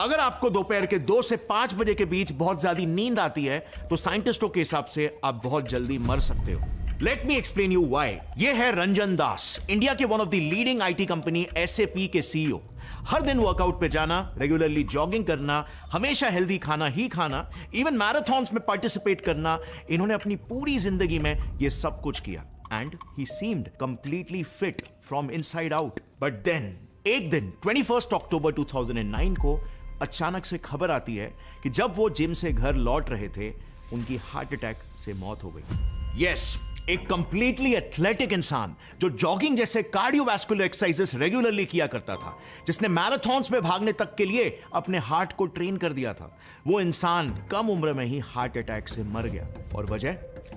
अगर आपको दोपहर के 2 से 5 बजे के बीच बहुत ज्यादा नींद आती है तो साइंटिस्टों के हिसाब से आप बहुत जल्दी मर सकते हो। Let me explain you why. ये है रंजन दास, इंडिया के one of the leading IT company SAP के CEO। हर दिन वर्कआउट पे जाना, रेगुलरली जॉगिंग करना, हमेशा हेल्दी खाना ही खाना, इवन मैराथन्स में पार्टिसिपेट करना, इन्होंने अपनी पूरी जिंदगी में ये सब कुछ किया and he seemed completely fit from inside out. But then एक दिन 21 अक्टूबर 2009 को अचानक से खबर आती है कि जब वो जिम से घर लौट रहे थे उनकी हार्ट अटैक से मौत हो गई। यस, एक कंप्लीटली एथलेटिक इंसान जो जॉगिंग जैसे कार्डियोवैस्कुलर एक्सरसाइजेस रेगुलरली किया करता था, जिसने मैराथन्स में भागने तक के लिए अपने हार्ट को ट्रेन कर दिया था, वो इंसान कम उम्र में ही हार्ट अटैक से मर गया। और वजह,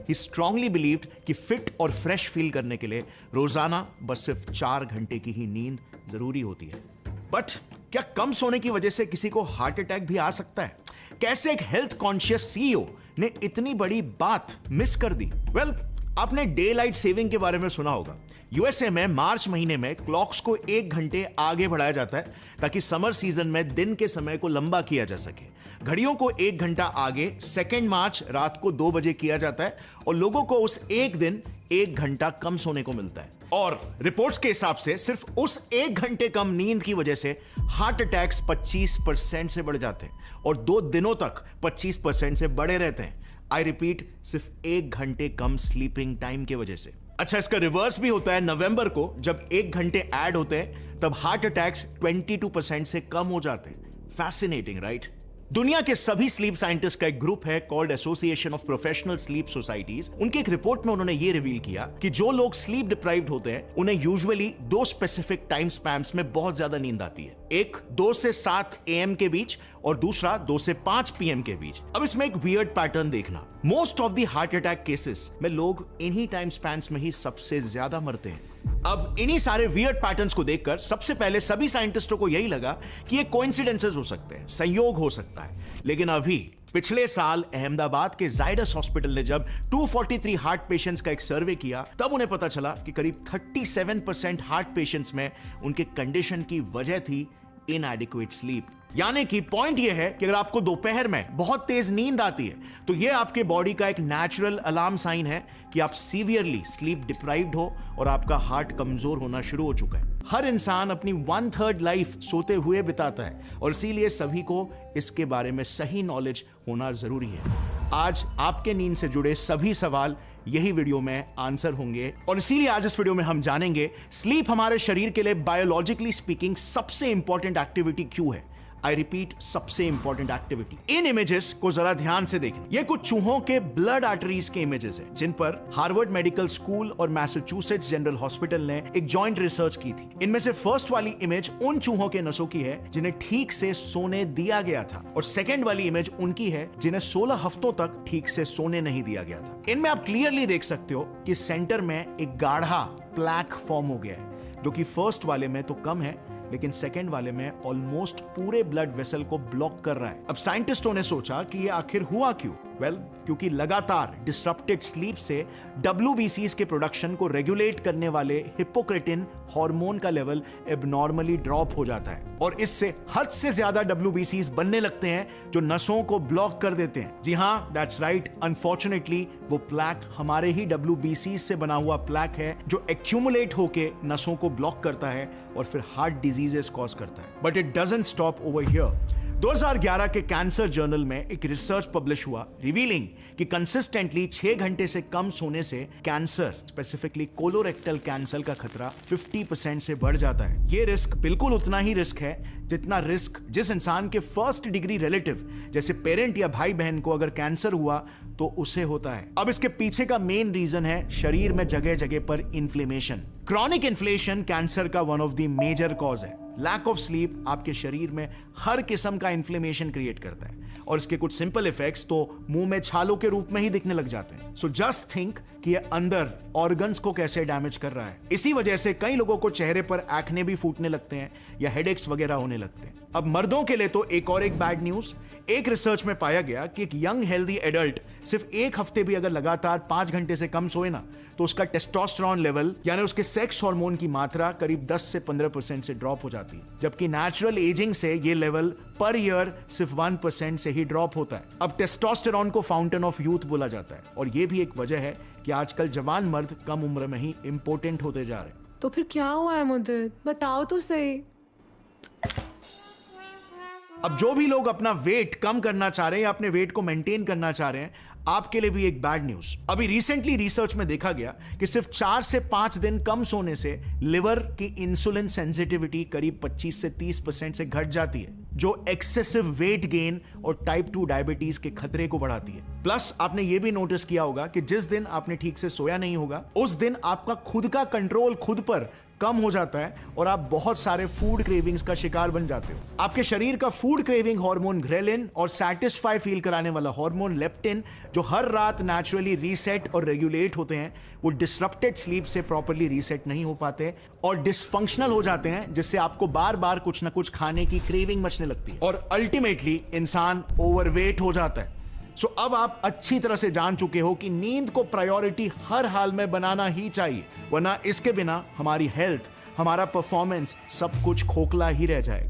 ही स्ट्रांगली बिलीव्ड कि फिट और फ्रेश फील करने के लिए रोजाना बस सिर्फ 4 घंटे की ही नींद जरूरी होती है। बट क्या कम सोने की वजह से किसी को हार्ट अटैक भी आ सकता है? कैसे एक हेल्थ कॉन्शियस CEO ने इतनी बड़ी बात मिस कर दी? वेल, आपने डे लाइट सेविंग के बारे में सुना होगा। USA में मार्च महीने में क्लॉक्स को 1 घंटे आगे बढ़ाया जाता है ताकि समर सीजन में दिन के समय को लंबा किया जा सके। घड़ियों को 1 घंटा आगे 2 मार्च रात को 2 बजे किया जाता है और लोगों को उस एक दिन 1 घंटा कम सोने को मिलता है। और रिपोर्ट्स के हिसाब से सिर्फ उस 1 घंटे कम नींद की वजह से हार्ट अटैक्स 25% से बढ़ जाते हैं और 2 दिनों तक 25% से बढ़े रहते हैं। आई रिपीट, सिर्फ 1 घंटे कम स्लीपिंग टाइम की वजह से। अच्छा, इसका रिवर्स भी होता है। नवंबर को जब 1 घंटे ऐड होते हैं तब हार्ट अटैक्स 22% से कम हो जाते हैं। Fascinating, right? दुनिया के सभी स्लीप साइंटिस्ट का एक ग्रुप है called association of professional sleep societies. उनके एक रिपोर्ट में उन्होंने ये रिवील किया कि जो लोग स्लीप डिप्राइव्ड होते हैं उन्हें यूजुअली 2 स्पेसिफिक टाइम स्पैम्स में बहुत ज्यादा नींद आती है। एक 2 से 7 AM के बीच और दूसरा 2 से 5 PM के बीच। अब इसमें एक वियर्ड पैटर्न देखना, most of the heart attack cases में लोग इन्हीं टाइम स्पैन्स में ही सबसे ज्यादा मरते हैं। अब इन्हीं सारे वियर्ड पैटर्न्स को देखकर सबसे पहले सभी साइंटिस्टों को यही लगा कि ये कोइंसिडेंसेस हो सकते हैं, संयोग हो सकता है। लेकिन अभी पिछले साल अहमदाबाद के जायडस हॉस्पिटल ने जब 243 हार्ट पेशेंट्स का एक सर्वे किया तब उन्हें पता चला कि करीब 37% हार्ट पेशेंट्स में उनके कंडीशन की वजह थी इनएडिक्वेट स्लीप। यानी कि पॉइंट यह है कि अगर आपको दोपहर में बहुत तेज नींद आती है तो यह आपके बॉडी का एक नेचुरल अलार्म साइन है कि आप सीवियरली स्लीप डिप्राइव्ड हो और आपका हार्ट कमजोर होना शुरू हो चुका है। हर इंसान अपनी 1/3 लाइफ सोते हुए बिताता है और इसीलिए सभी को इसके बारे में सही नॉलेज होना जरूरी है। आज आपके नींद से जुड़े सभी सवाल यही वीडियो में आंसर होंगे और इसीलिए आज इस वीडियो में हम जानेंगे स्लीप हमारे शरीर के लिए बायोलॉजिकली स्पीकिंग सबसे इंपॉर्टेंट एक्टिविटी क्यों है। आई रिपीट, सबसे इंपॉर्टेंट एक्टिविटी। इन इमेजेस को जरा ध्यान से देखें। ये कुछ चूहों के ब्लड आर्टरीज के इमेजेस हैं जिन पर हार्वर्ड मेडिकल स्कूल और मैसाचुसेट्स जनरल हॉस्पिटल ने एक जॉइंट रिसर्च की थी। इनमें से फर्स्ट वाली इमेज उन चूहों के नसों की है जिन्हें ठीक से सोने दिया गया था और सेकेंड वाली इमेज उनकी है जिन्हें 16 हफ्तों तक ठीक से सोने नहीं दिया गया था। इनमें आप क्लियरली देख सकते हो कि सेंटर में एक गाढ़ा प्लैक फॉर्म हो गया है जो कि फर्स्ट वाले में तो कम है लेकिन सेकेंड वाले में ऑलमोस्ट पूरे ब्लड वेसल को ब्लॉक कर रहा है। अब साइंटिस्टों ने सोचा कि ये आखिर हुआ क्यों? वेल, क्योंकि लगातार डिसरप्टेड स्लीप से WBCs के प्रोडक्शन को रेगुलेट करने वाले हिप्पोक्रेटिन हार्मोन का लेवल एबनॉर्मली ड्रॉप हो जाता है और इससे हद से ज्यादा WBCs बनने लगते हैं जो नसों को ब्लॉक कर देते हैं। जी हाँ, दैट्स राइट। अनफॉर्चुनेटली वो प्लैक हमारे ही WBCs से बना हुआ प्लैक है जो एक्यूमुलेट होके नसों को ब्लॉक करता है और फिर हार्ट डिजीजेस कॉज करता है। But it doesn't stop over here. 2011 के कैंसर जर्नल में एक रिसर्च पब्लिश हुआ रिवीलिंग कि कंसिस्टेंटली 6 घंटे से कम सोने से कैंसर, स्पेसिफिकली कोलोरेक्टल कैंसर का खतरा 50% से बढ़ जाता है। ये रिस्क बिल्कुल उतना ही रिस्क है जितना रिस्क जिस इंसान के फर्स्ट डिग्री रिलेटिव जैसे पेरेंट या भाई बहन को अगर कैंसर हुआ तो उसे होता है। अब इसके पीछे का मेन रीजन है शरीर में जगह जगह पर इन्फ्लेमेशन। क्रॉनिक इन्फ्लेमेशन कैंसर का one of the major cause है। लैक ऑफ स्लीप आपके शरीर में हर किस्म का इन्फ्लेमेशन क्रिएट करता है और इसके कुछ सिंपल इफेक्ट्स तो मुंह में छालों के रूप में ही दिखने लग जाते हैं। सो जस्ट थिंक कि ये अंदर ऑर्गन्स को कैसे डैमेज कर रहा है। इसी वजह से कई लोगों को चेहरे पर एक्ने भी फूटने लगते हैं या हेडेक्स वगैरह होने लगते हैं। अब मर्दों के लिए तो एक बैड न्यूज, एक रिसर्च में पाया गया कि एक यंग हेल्दी एडल्ट सिर्फ एक हफ्ते भी अगर लगातार 5 घंटे से कम सोए ना, तो उसका टेस्टोस्टेरोन लेवल यानी उसके सेक्स हार्मोन की मात्रा करीब 10 से 15% से ड्रॉप हो जाती है, जबकि नेचुरल एजिंग से ये लेवल पर ईयर सिर्फ 1% से ही ड्रॉप होता है। अब टेस्टोस्टेरोन को फाउंटेन ऑफ यूथ बोला जाता है, और ये भी एक वजह है कि आजकल जवान मर्द कम उम्र में ही इंपोर्टेंट होते जा रहे हैं। तो फिर क्या हुआ है मुद्दत, बताओ तो सही। अब जो भी लोग अपना वेट कम करना चाह रहे हैं या अपने वेट को मेंटेन करना चाह रहे हैं, आपके लिए भी एक बैड न्यूज। अभी रिसेंटली रिसर्च में देखा गया कि सिर्फ 4 से 5 दिन कम सोने से लिवर की इंसुलिन सेंसिटिविटी करीब 25 से 30% से घट जाती है, जो एक्सेसिव वेट गेन और टाइप 2 डायबिटीज के खतरे को बढ़ाती है। प्लस आपने ये भी नोटिस किया होगा कि जिस दिन आपने ठीक से सोया नहीं होगा, उस दिन आपका खुद का कंट्रोल खुद पर कम हो जाता है और आप बहुत सारे फूड क्रेविंग्स का शिकार बन जाते हो। आपके शरीर का फूड क्रेविंग हार्मोन ग्रेलिन और सैटिस्फाई फील कराने वाला हार्मोन लेप्टिन, जो हर रात नेचुरली रीसेट और रेगुलेट होते हैं, वो डिसरप्टेड स्लीप से प्रॉपर्ली रीसेट नहीं हो पाते और डिसफंक्शनल हो जाते हैं, जिससे आपको बार बार कुछ ना कुछ खाने की क्रेविंग मचने लगती है और अल्टीमेटली इंसान ओवरवेट हो जाता है। सो अब आप अच्छी तरह से जान चुके हो कि नींद को प्रायोरिटी हर हाल में बनाना ही चाहिए, वरना इसके बिना हमारी हेल्थ, हमारा परफॉर्मेंस सब कुछ खोखला ही रह जाएगा।